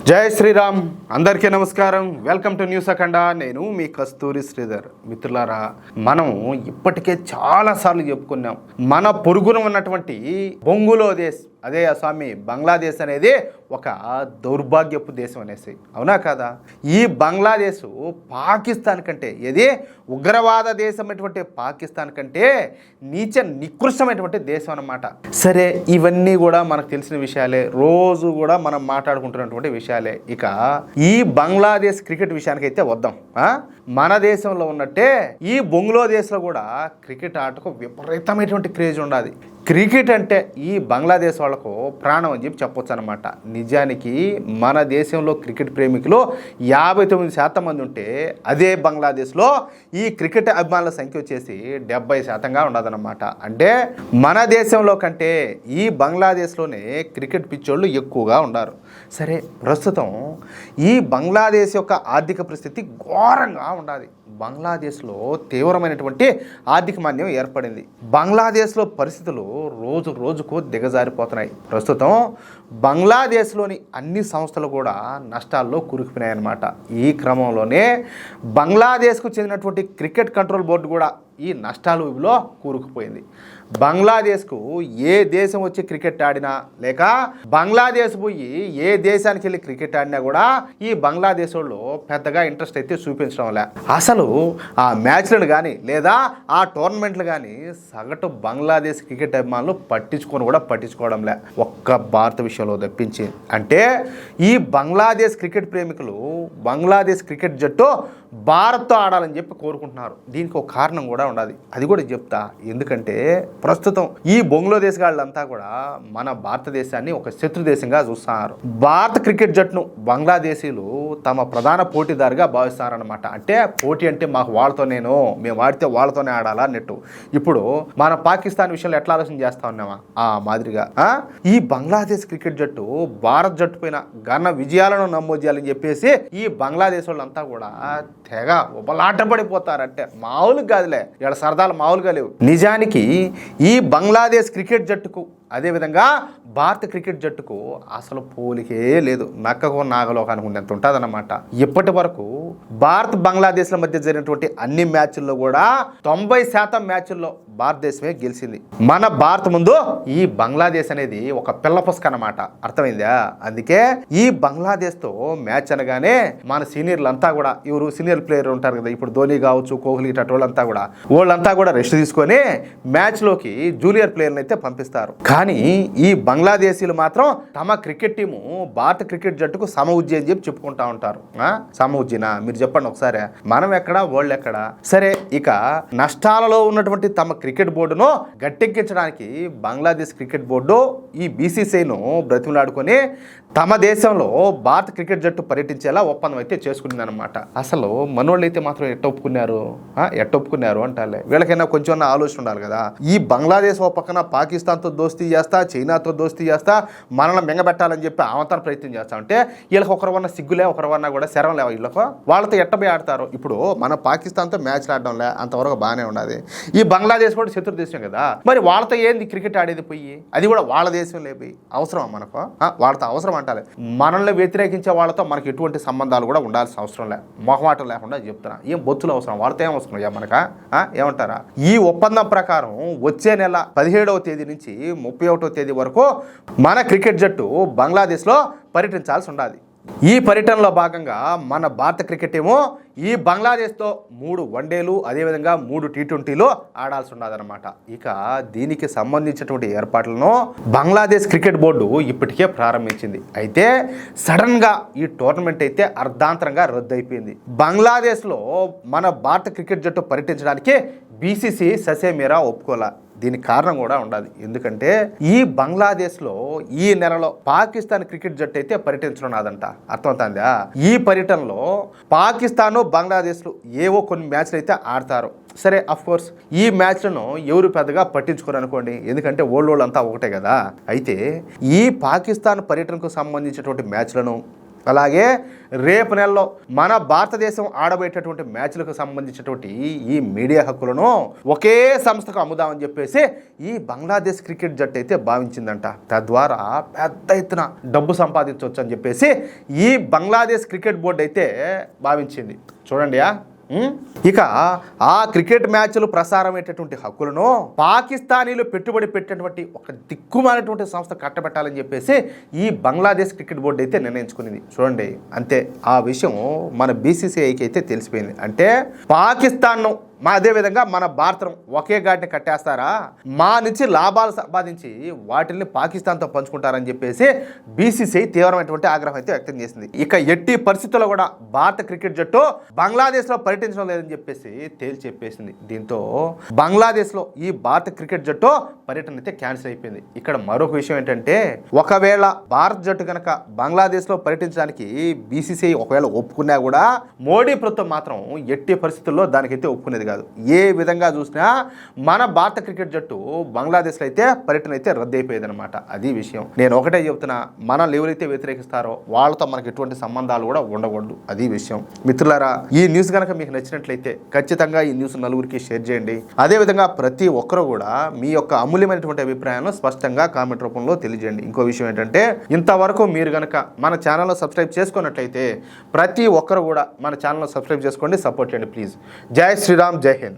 జై శ్రీరామ్. అందరికీ నమస్కారం. వెల్కమ్ టు న్యూస్ అఖండ. నేను మీ కస్తూరి శ్రీధర్. మిత్రులారా, మనం ఇప్పటికే చాలాసార్లు చెప్పుకున్నాం, మన పొరుగున ఉన్నటువంటి బొంగులోదేశ్, అదే స్వామి బంగ్లాదేశ్ అనేది ఒక దౌర్భాగ్యపు దేశం అనేసి, అవునా కదా? ఈ బంగ్లాదేశ్ పాకిస్తాన్ కంటే, ఏది ఉగ్రవాద దేశం అటువంటి పాకిస్తాన్ కంటే నీచ నికృష్టమైనటువంటి దేశం అన్నమాట. సరే, ఇవన్నీ కూడా మనకు తెలిసిన విషయాలే, రోజు కూడా మనం మాట్లాడుకుంటున్నటువంటి విషయాలే. ఇక ఈ బంగ్లాదేశ్ క్రికెట్ విషయానికి అయితే వద్దాం. మన దేశంలో ఉన్నట్టే ఈ బంగ్లాదేశ్లో కూడా క్రికెట్ ఆటకు విపరీతమైనటువంటి క్రేజ్ ఉండాలి. క్రికెట్ అంటే ఈ బంగ్లాదేశ్ వాళ్ళకు ప్రాణం అని చెప్పొచ్చు అనమాట. నిజానికి మన దేశంలో క్రికెట్ ప్రేమికులు 59% మంది ఉంటే, అదే బంగ్లాదేశ్లో ఈ క్రికెట్ అభిమానుల సంఖ్య వచ్చేసి 70%గా ఉండదన్నమాట. అంటే మన దేశంలో కంటే ఈ బంగ్లాదేశ్లోనే క్రికెట్ పిచ్చోళ్ళు ఎక్కువగా ఉన్నారు. సరే, ప్రస్తుతం ఈ బంగ్లాదేశ్ యొక్క ఆర్థిక పరిస్థితి ఘోరంగా ఉండాలి. బంగ్లాదేశ్లో తీవ్రమైనటువంటి ఆర్థిక మాంద్యం ఏర్పడింది. బంగ్లాదేశ్లో పరిస్థితులు రోజు రోజుకు దిగజారిపోతున్నాయి. ప్రస్తుతం బంగ్లాదేశ్లోని అన్ని సంస్థలు కూడా నష్టాల్లో కూరుకుపోయినాయి అన్నమాట. ఈ క్రమంలోనే బంగ్లాదేశ్కు చెందినటువంటి క్రికెట్ కంట్రోల్ బోర్డు కూడా ఈ నష్టాలలో కూరుకుపోయింది. బంగ్లాదేశ్కు ఏ దేశం వచ్చి క్రికెట్ ఆడినా, లేక బంగ్లాదేశ్ పోయి ఏ దేశానికి వెళ్ళి క్రికెట్ ఆడినా కూడా ఈ బంగ్లాదేశ్ వాళ్ళు పెద్దగా ఇంట్రెస్ట్ అయితే చూపించడం లే. అసలు ఆ మ్యాచ్లను కానీ లేదా ఆ టోర్నమెంట్లు కానీ సగటు బంగ్లాదేశ్ క్రికెట్ అభిమానులు పట్టించుకోవడం లే, ఒక్క భారత విషయంలో తప్పించి. అంటే ఈ బంగ్లాదేశ్ క్రికెట్ ప్రేమికులు బంగ్లాదేశ్ క్రికెట్ జట్టు భారత్తో ఆడాలని చెప్పి కోరుకుంటున్నారు. దీనికి ఒక కారణం కూడా ఉండాలి, అది కూడా చెప్తా. ఎందుకంటే ప్రస్తుతం ఈ బంగ్లాదేశ్ వాళ్ళంతా కూడా మన భారతదేశాన్ని ఒక శత్రు దేశంగా చూస్తున్నారు. భారత క్రికెట్ జట్టును బంగ్లాదేశీలు తమ ప్రధాన పోటీదారుగా భావిస్తారనమాట. అంటే పోటీ అంటే మాకు మేము ఆడితే వాళ్ళతోనే ఆడాలా అన్నట్టు. ఇప్పుడు మన పాకిస్తాన్ విషయంలో ఎట్లా ఆలోచన చేస్తా ఉన్నామా ఆ మాదిరిగా ఈ బంగ్లాదేశ్ క్రికెట్ జట్టు భారత్ జట్టు పైన ఘన విజయాలను నమోదు చేయాలని చెప్పేసి ఈ బంగ్లాదేశ్ వాళ్ళంతా కూడా తెగ ఉపలాటపడిపోతారంటే మామూలుగా కాదులే, ఇక్కడ సరదాలు మామూలుగా లేవు. నిజానికి ఈ బంగ్లాదేశ్ క్రికెట్ జట్టుకు, అదేవిధంగా భారత క్రికెట్ జట్టుకు అసలు పోలికే లేదు. నక్కకు నాగలో అనుకునేంత ఉంటుందన్నమాట. ఇప్పటి వరకు భారత్ బంగ్లాదేశ్ల మధ్య జరిగినటువంటి అన్ని మ్యాచ్ల్లో కూడా 90% మ్యాచ్ల్లో భారతదేశమే గెలిచింది. మన భారత్ ముందు ఈ బంగ్లాదేశ్ అనేది ఒక పిల్ల పుస్తకం అన్నమాట. అర్థమైందా? అందుకే ఈ బంగ్లాదేశ్తో మ్యాచ్ అనగానే మన సీనియర్లంతా కూడా, ఎవరు సీనియర్ ప్లేయర్ ఉంటారు కదా, ఇప్పుడు ధోని కావచ్చు, కోహ్లీ, వాళ్ళంతా కూడా రెస్ట్ తీసుకొని మ్యాచ్లోకి జూనియర్ ప్లేయర్ని అయితే పంపిస్తారు. కానీ ఈ బంగ్లాదేశీలు మాత్రం తమ క్రికెట్ టీము భారత క్రికెట్ జట్టుకు సమ ఉజ్జి అని చెప్పి చెప్పుకుంటా ఉంటారు. సమ ఉజ్జినా? మీరు చెప్పండి ఒకసారి. మనం ఎక్కడా, వాళ్ళు ఎక్కడా? సరే, ఇక నష్టాలలో ఉన్నటువంటి తమ క్రికెట్ బోర్డును గట్టెక్కించడానికి బంగ్లాదేశ్ క్రికెట్ బోర్డు ఈ బీసీసీఐను బ్రతిమలాడుకొని తమ దేశంలో భారత క్రికెట్ జట్టు పర్యటించేలా ఒప్పందం అయితే చేసుకుంటుందన్నమాట. అసలు మనోళ్ళు అయితే మాత్రం ఎట్ట ఒప్పుకున్నారు అంటాలే. వీళ్ళకైనా కొంచెం ఆలోచన ఉండాలి కదా. ఈ బంగ్లాదేశ్ ఓ పక్కన పాకిస్తాన్తో దోస్తీ చేస్తా, చైనాతో దోస్తీ చేస్తా, మనల్ని మింగబెట్టాలని చెప్పి ఆవంతన ప్రయత్నం చేస్తా ఉంటే వీళ్ళకి ఒకరివన్నా సిగ్గులే, ఒకరివన్నా కూడా శరం లేవు వీళ్ళకు. వాళ్ళతో ఎట్టబోయి ఆడతారు. ఇప్పుడు మన పాకిస్తాన్తో మ్యాచ్లు ఆడడంలే, అంతవరకు బాగానే ఉన్నది. ఈ బంగ్లాదేశ్ కూడా శత్రు దేశం కదా, మరి వాళ్ళతో ఏంది క్రికెట్ ఆడేది పోయి? అది కూడా వాళ్ళ దేశం లేపోయి అవసరం మనకు? వాళ్ళతో అవసరం అంటాలి. మనల్ని వ్యతిరేకించే వాళ్ళతో మనకి ఎటువంటి సంబంధాలు కూడా ఉండాల్సిన అవసరం లే, మొహమాటం లేకుండా చెప్తున్నా. ఏం బొత్తులు అవసరం, వాళ్ళతో ఏం అవసరం మనక? ఏమంటారా? ఈ ఒప్పందం ప్రకారం వచ్చే నెల 17వ తేదీ నుంచి 31వ తేదీ వరకు మన క్రికెట్ జట్టు బంగ్లాదేశ్లో పర్యటించాల్సి ఉండాలి. ఈ పర్యటనలో భాగంగా మన భారత క్రికెట్ ఏమో ఈ బంగ్లాదేశ్తో 3 వన్డేలు, అదేవిధంగా 3 టీ20లు ఆడాల్సి ఉన్నదన్నమాట. ఇక దీనికి సంబంధించినటువంటి ఏర్పాట్లను బంగ్లాదేశ్ క్రికెట్ బోర్డు ఇప్పటికే ప్రారంభించింది. అయితే సడన్గా ఈ టోర్నమెంట్ అయితే అర్ధాంతరంగా రద్దు అయిపోయింది. బంగ్లాదేశ్లో మన భారత క్రికెట్ జట్టు పర్యటించడానికి బీసీసీ ససేమీరా ఒప్పుకోలే. దీనికి కారణం కూడా ఉండాలి. ఎందుకంటే ఈ బంగ్లాదేశ్లో ఈ నెలలో పాకిస్తాన్ క్రికెట్ జట్టు అయితే పర్యటించనున్నదంట. అర్థమవుతుందా? ఈ పర్యటనలో పాకిస్తాను, బంగ్లాదేశ్లు ఏవో కొన్ని మ్యాచ్లు అయితే ఆడతారు. సరే, అఫ్కోర్స్ ఈ మ్యాచ్లను ఎవరు పెద్దగా పట్టించుకోరు అనుకోండి, ఎందుకంటే వాళ్ళంతా ఒకటే కదా. అయితే ఈ పాకిస్తాన్ పర్యటనకు సంబంధించినటువంటి మ్యాచ్లను అలాగే రేపు నెలలో మన భారతదేశం ఆడబోయేటటువంటి మ్యాచ్లకు సంబంధించినటువంటి ఈ మీడియా హక్కులను ఒకే సంస్థకు అమ్ముదామని చెప్పేసి ఈ బంగ్లాదేశ్ క్రికెట్ జట్టు అయితే భావించిందంట. తద్వారా పెద్ద ఎత్తున డబ్బు సంపాదించవచ్చు అని చెప్పేసి ఈ బంగ్లాదేశ్ క్రికెట్ బోర్డు అయితే భావించింది. చూడండి, ఇక ఆ క్రికెట్ మ్యాచ్లు ప్రసారమయ్యేటటువంటి హక్కులను పాకిస్తానీలు పెట్టుబడి పెట్టినటువంటి ఒక దిక్కుమాలినటువంటి సంస్థ కట్టబెట్టాలని చెప్పేసి ఈ బంగ్లాదేశ్ క్రికెట్ బోర్డు అయితే నిర్ణయించుకునేది. చూడండి, అంతే ఆ విషయం మన బీసీసీఐకి అయితే తెలిసిపోయింది. అంటే పాకిస్తాన్ను అదేవిధంగా మన భారతం ఒకే గాడిని కట్టేస్తారా, మా నుంచి లాభాలు సంపాదించి వాటిని పాకిస్తాన్తో పంచుకుంటారని చెప్పేసి బీసీసీఐ తీవ్రమైనటువంటి ఆగ్రహం అయితే వ్యక్తం చేసింది. ఇక ఎట్టి పరిస్థితుల్లో కూడా భారత క్రికెట్ జట్టు బంగ్లాదేశ్లో పర్యటించడం లేదని చెప్పేసి తేల్చి చెప్పేసింది. దీంతో బంగ్లాదేశ్లో ఈ భారత క్రికెట్ జట్టు పర్యటన అయితే క్యాన్సిల్ అయిపోయింది. ఇక్కడ మరొక విషయం ఏంటంటే, ఒకవేళ భారత జట్టు కనుక బంగ్లాదేశ్లో పర్యటించడానికి బీసీసీఐ ఒకవేళ ఒప్పుకున్నా కూడా మోడీ ప్రభుత్వం మాత్రం ఎట్టి పరిస్థితుల్లో దానికైతే ఒప్పుకునేది కాదు. ఏ విధంగా చూసినా మన భారత క్రికెట్ జట్టు బంగ్లాదేశ్లో అయితే పర్యటన అయితే రద్దు అయిపోయేది అనమాట. అది విషయం. నేను ఒకటే చెబుతున్నా, మనల్ని ఎవరైతే వ్యతిరేకిస్తారో వాళ్ళతో మనకు ఎటువంటి సంబంధాలు కూడా ఉండకూడదు. అది విషయం. మిత్రులారా, ఈ న్యూస్ కనుక మీకు నచ్చినట్లయితే ఖచ్చితంగా ఈ న్యూస్ నలుగురికి షేర్ చేయండి. అదేవిధంగా ప్రతి ఒక్కరు కూడా మీ యొక్క అమూల్యమైనటువంటి అభిప్రాయాలను స్పష్టంగా కామెంట్ రూపంలో తెలియజేయండి. ఇంకో విషయం ఏంటంటే, ఇంతవరకు మీరు కనుక మన ఛానల్లో సబ్స్క్రైబ్ చేసుకున్నట్లయితే ప్రతి ఒక్కరు కూడా మన ఛానల్లో సబ్స్క్రైబ్ చేసుకోండి, సపోర్ట్ చేయండి ప్లీజ్. జై శ్రీరామ్, జై హింద్.